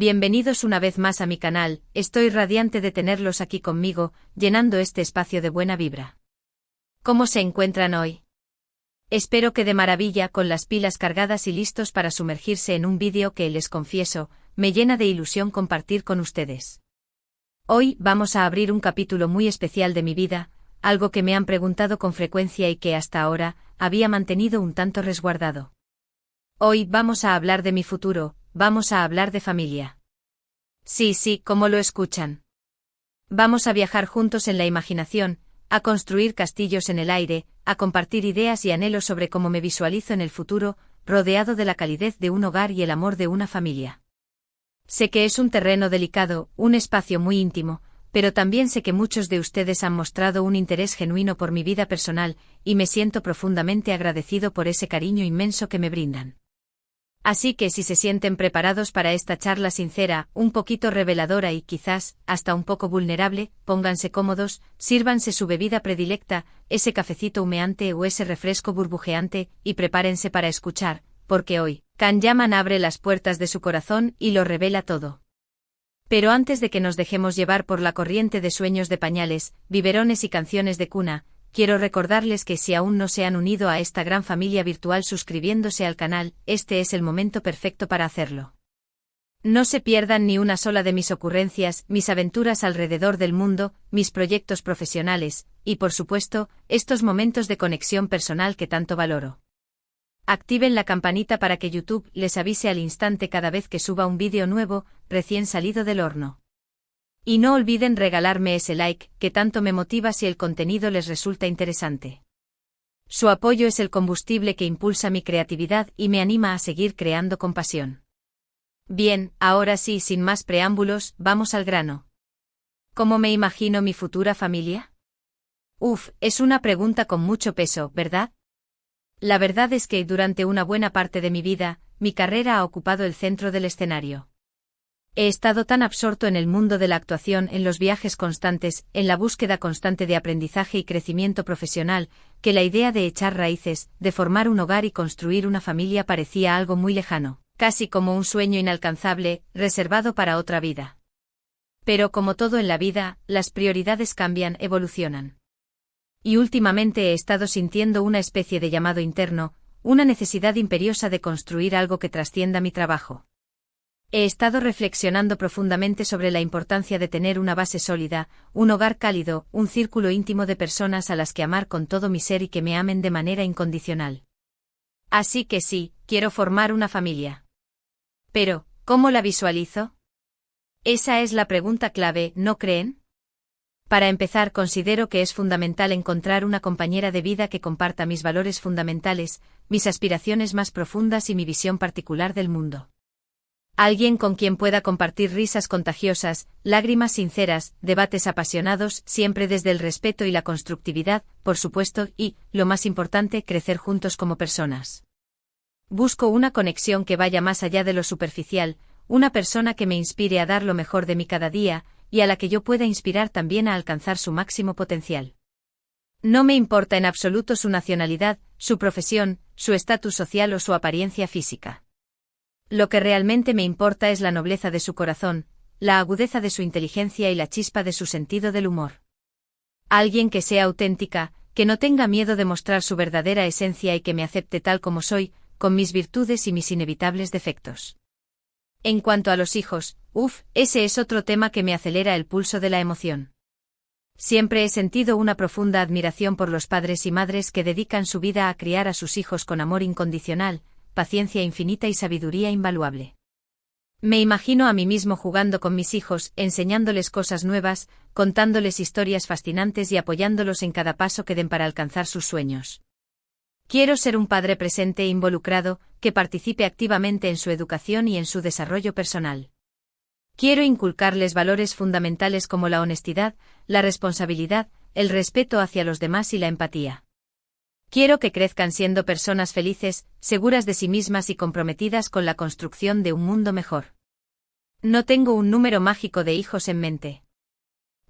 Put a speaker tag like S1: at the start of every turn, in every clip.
S1: Bienvenidos una vez más a mi canal, estoy radiante de tenerlos aquí conmigo, llenando este espacio de buena vibra. ¿Cómo se encuentran hoy? Espero que de maravilla, con las pilas cargadas y listos para sumergirse en un vídeo que, les confieso, me llena de ilusión compartir con ustedes. Hoy vamos a abrir un capítulo muy especial de mi vida, algo que me han preguntado con frecuencia y que hasta ahora había mantenido un tanto resguardado. Hoy vamos a hablar de mi futuro, vamos a hablar de familia. Sí, como lo escuchan. Vamos a viajar juntos en la imaginación, a construir castillos en el aire, a compartir ideas y anhelos sobre cómo me visualizo en el futuro, rodeado de la calidez de un hogar y el amor de una familia. Sé que es un terreno delicado, un espacio muy íntimo, pero también sé que muchos de ustedes han mostrado un interés genuino por mi vida personal, y me siento profundamente agradecido por ese cariño inmenso que me brindan. Así que si se sienten preparados para esta charla sincera, un poquito reveladora y quizás hasta un poco vulnerable, pónganse cómodos, sírvanse su bebida predilecta, ese cafecito humeante o ese refresco burbujeante, y prepárense para escuchar, porque hoy, Can Yaman abre las puertas de su corazón y lo revela todo. Pero antes de que nos dejemos llevar por la corriente de sueños de pañales, biberones y canciones de cuna, quiero recordarles que si aún no se han unido a esta gran familia virtual suscribiéndose al canal, este es el momento perfecto para hacerlo. No se pierdan ni una sola de mis ocurrencias, mis aventuras alrededor del mundo, mis proyectos profesionales, y por supuesto, estos momentos de conexión personal que tanto valoro. Activen la campanita para que YouTube les avise al instante cada vez que suba un vídeo nuevo, recién salido del horno. Y no olviden regalarme ese like, que tanto me motiva si el contenido les resulta interesante. Su apoyo es el combustible que impulsa mi creatividad y me anima a seguir creando con pasión. Bien, ahora sí, sin más preámbulos, vamos al grano. ¿Cómo me imagino mi futura familia? Es una pregunta con mucho peso, ¿verdad? La verdad es que durante una buena parte de mi vida, mi carrera ha ocupado el centro del escenario. He estado tan absorto en el mundo de la actuación, en los viajes constantes, en la búsqueda constante de aprendizaje y crecimiento profesional, que la idea de echar raíces, de formar un hogar y construir una familia parecía algo muy lejano, casi como un sueño inalcanzable, reservado para otra vida. Pero como todo en la vida, las prioridades cambian, evolucionan. Y últimamente he estado sintiendo una especie de llamado interno, una necesidad imperiosa de construir algo que trascienda mi trabajo. He estado reflexionando profundamente sobre la importancia de tener una base sólida, un hogar cálido, un círculo íntimo de personas a las que amar con todo mi ser y que me amen de manera incondicional. Así que sí, quiero formar una familia. Pero, ¿cómo la visualizo? Esa es la pregunta clave, ¿no creen? Para empezar, considero que es fundamental encontrar una compañera de vida que comparta mis valores fundamentales, mis aspiraciones más profundas y mi visión particular del mundo. Alguien con quien pueda compartir risas contagiosas, lágrimas sinceras, debates apasionados, siempre desde el respeto y la constructividad, por supuesto, y, lo más importante, crecer juntos como personas. Busco una conexión que vaya más allá de lo superficial, una persona que me inspire a dar lo mejor de mí cada día, y a la que yo pueda inspirar también a alcanzar su máximo potencial. No me importa en absoluto su nacionalidad, su profesión, su estatus social o su apariencia física. Lo que realmente me importa es la nobleza de su corazón, la agudeza de su inteligencia y la chispa de su sentido del humor. Alguien que sea auténtica, que no tenga miedo de mostrar su verdadera esencia y que me acepte tal como soy, con mis virtudes y mis inevitables defectos. En cuanto a los hijos, ese es otro tema que me acelera el pulso de la emoción. Siempre he sentido una profunda admiración por los padres y madres que dedican su vida a criar a sus hijos con amor incondicional, paciencia infinita y sabiduría invaluable. Me imagino a mí mismo jugando con mis hijos, enseñándoles cosas nuevas, contándoles historias fascinantes y apoyándolos en cada paso que den para alcanzar sus sueños. Quiero ser un padre presente e involucrado, que participe activamente en su educación y en su desarrollo personal. Quiero inculcarles valores fundamentales como la honestidad, la responsabilidad, el respeto hacia los demás y la empatía. Quiero que crezcan siendo personas felices, seguras de sí mismas y comprometidas con la construcción de un mundo mejor. No tengo un número mágico de hijos en mente.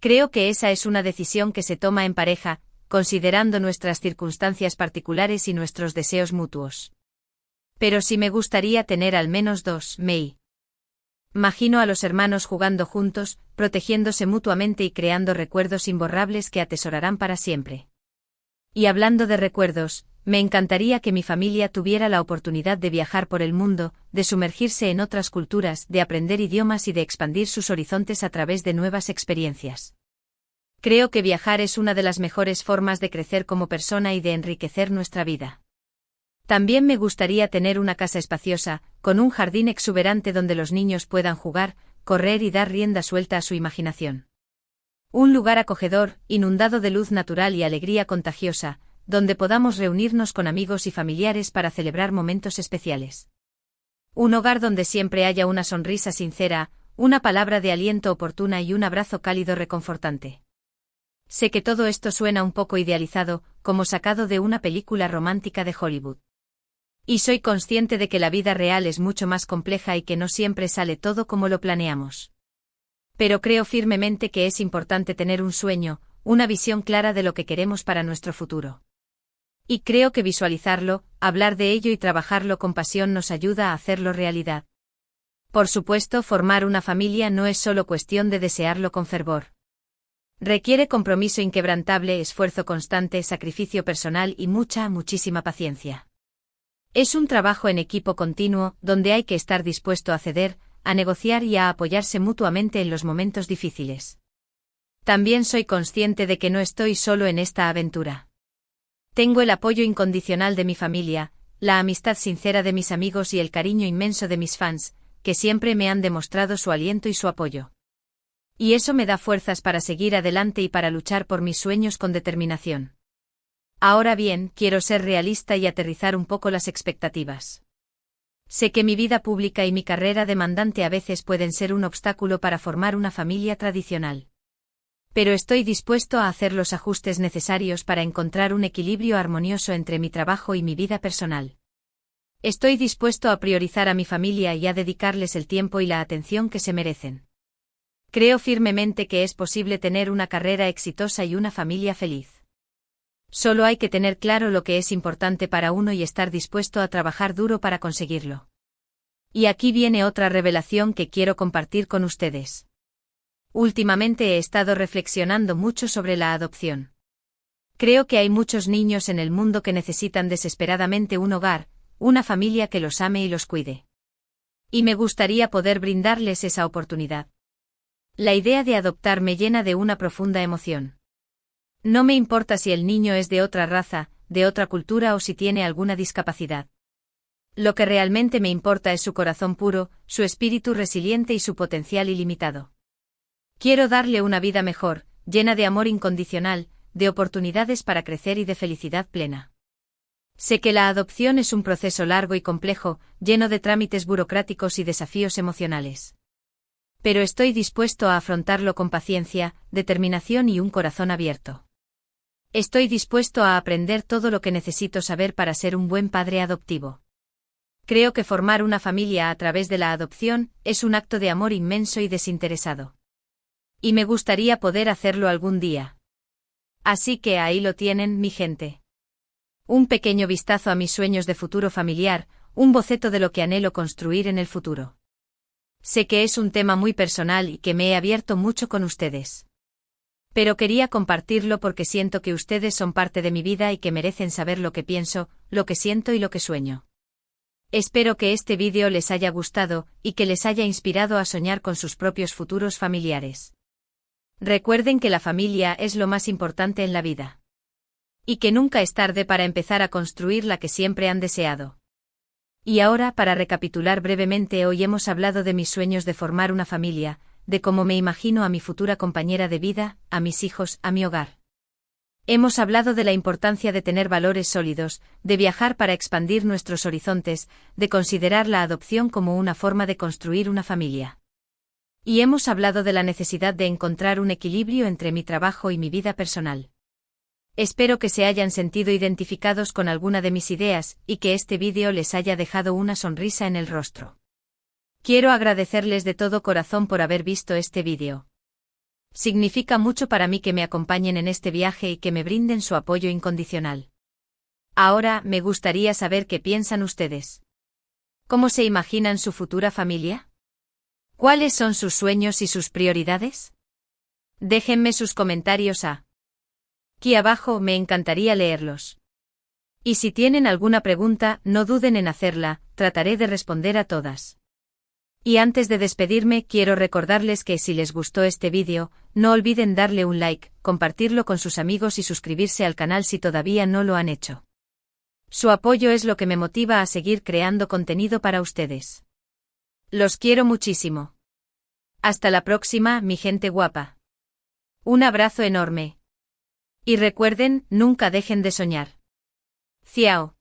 S1: Creo que esa es una decisión que se toma en pareja, considerando nuestras circunstancias particulares y nuestros deseos mutuos. Pero sí me gustaría tener al menos 2, May. Imagino a los hermanos jugando juntos, protegiéndose mutuamente y creando recuerdos imborrables que atesorarán para siempre. Y hablando de recuerdos, me encantaría que mi familia tuviera la oportunidad de viajar por el mundo, de sumergirse en otras culturas, de aprender idiomas y de expandir sus horizontes a través de nuevas experiencias. Creo que viajar es una de las mejores formas de crecer como persona y de enriquecer nuestra vida. También me gustaría tener una casa espaciosa, con un jardín exuberante donde los niños puedan jugar, correr y dar rienda suelta a su imaginación. Un lugar acogedor, inundado de luz natural y alegría contagiosa, donde podamos reunirnos con amigos y familiares para celebrar momentos especiales. Un hogar donde siempre haya una sonrisa sincera, una palabra de aliento oportuna y un abrazo cálido reconfortante. Sé que todo esto suena un poco idealizado, como sacado de una película romántica de Hollywood. Y soy consciente de que la vida real es mucho más compleja y que no siempre sale todo como lo planeamos. Pero creo firmemente que es importante tener un sueño, una visión clara de lo que queremos para nuestro futuro. Y creo que visualizarlo, hablar de ello y trabajarlo con pasión nos ayuda a hacerlo realidad. Por supuesto, formar una familia no es solo cuestión de desearlo con fervor. Requiere compromiso inquebrantable, esfuerzo constante, sacrificio personal y muchísima paciencia. Es un trabajo en equipo continuo, donde hay que estar dispuesto a ceder, a negociar y a apoyarse mutuamente en los momentos difíciles. También soy consciente de que no estoy solo en esta aventura. Tengo el apoyo incondicional de mi familia, la amistad sincera de mis amigos y el cariño inmenso de mis fans, que siempre me han demostrado su aliento y su apoyo. Y eso me da fuerzas para seguir adelante y para luchar por mis sueños con determinación. Ahora bien, quiero ser realista y aterrizar un poco las expectativas. Sé que mi vida pública y mi carrera demandante a veces pueden ser un obstáculo para formar una familia tradicional. Pero estoy dispuesto a hacer los ajustes necesarios para encontrar un equilibrio armonioso entre mi trabajo y mi vida personal. Estoy dispuesto a priorizar a mi familia y a dedicarles el tiempo y la atención que se merecen. Creo firmemente que es posible tener una carrera exitosa y una familia feliz. Solo hay que tener claro lo que es importante para uno y estar dispuesto a trabajar duro para conseguirlo. Y aquí viene otra revelación que quiero compartir con ustedes. Últimamente he estado reflexionando mucho sobre la adopción. Creo que hay muchos niños en el mundo que necesitan desesperadamente un hogar, una familia que los ame y los cuide. Y me gustaría poder brindarles esa oportunidad. La idea de adoptar me llena de una profunda emoción. No me importa si el niño es de otra raza, de otra cultura o si tiene alguna discapacidad. Lo que realmente me importa es su corazón puro, su espíritu resiliente y su potencial ilimitado. Quiero darle una vida mejor, llena de amor incondicional, de oportunidades para crecer y de felicidad plena. Sé que la adopción es un proceso largo y complejo, lleno de trámites burocráticos y desafíos emocionales. Pero estoy dispuesto a afrontarlo con paciencia, determinación y un corazón abierto. Estoy dispuesto a aprender todo lo que necesito saber para ser un buen padre adoptivo. Creo que formar una familia a través de la adopción es un acto de amor inmenso y desinteresado. Y me gustaría poder hacerlo algún día. Así que ahí lo tienen, mi gente. Un pequeño vistazo a mis sueños de futuro familiar, un boceto de lo que anhelo construir en el futuro. Sé que es un tema muy personal y que me he abierto mucho con ustedes. Pero quería compartirlo porque siento que ustedes son parte de mi vida y que merecen saber lo que pienso, lo que siento y lo que sueño. Espero que este vídeo les haya gustado y que les haya inspirado a soñar con sus propios futuros familiares. Recuerden que la familia es lo más importante en la vida. Y que nunca es tarde para empezar a construir la que siempre han deseado. Y ahora, para recapitular brevemente, hoy hemos hablado de mis sueños de formar una familia, de cómo me imagino a mi futura compañera de vida, a mis hijos, a mi hogar. Hemos hablado de la importancia de tener valores sólidos, de viajar para expandir nuestros horizontes, de considerar la adopción como una forma de construir una familia. Y hemos hablado de la necesidad de encontrar un equilibrio entre mi trabajo y mi vida personal. Espero que se hayan sentido identificados con alguna de mis ideas y que este vídeo les haya dejado una sonrisa en el rostro. Quiero agradecerles de todo corazón por haber visto este vídeo. Significa mucho para mí que me acompañen en este viaje y que me brinden su apoyo incondicional. Ahora, me gustaría saber qué piensan ustedes. ¿Cómo se imaginan su futura familia? ¿Cuáles son sus sueños y sus prioridades? Déjenme sus comentarios aquí abajo, me encantaría leerlos. Y si tienen alguna pregunta, no duden en hacerla, trataré de responder a todas. Y antes de despedirme, quiero recordarles que si les gustó este vídeo, no olviden darle un like, compartirlo con sus amigos y suscribirse al canal si todavía no lo han hecho. Su apoyo es lo que me motiva a seguir creando contenido para ustedes. Los quiero muchísimo. Hasta la próxima, mi gente guapa. Un abrazo enorme. Y recuerden, nunca dejen de soñar. Ciao.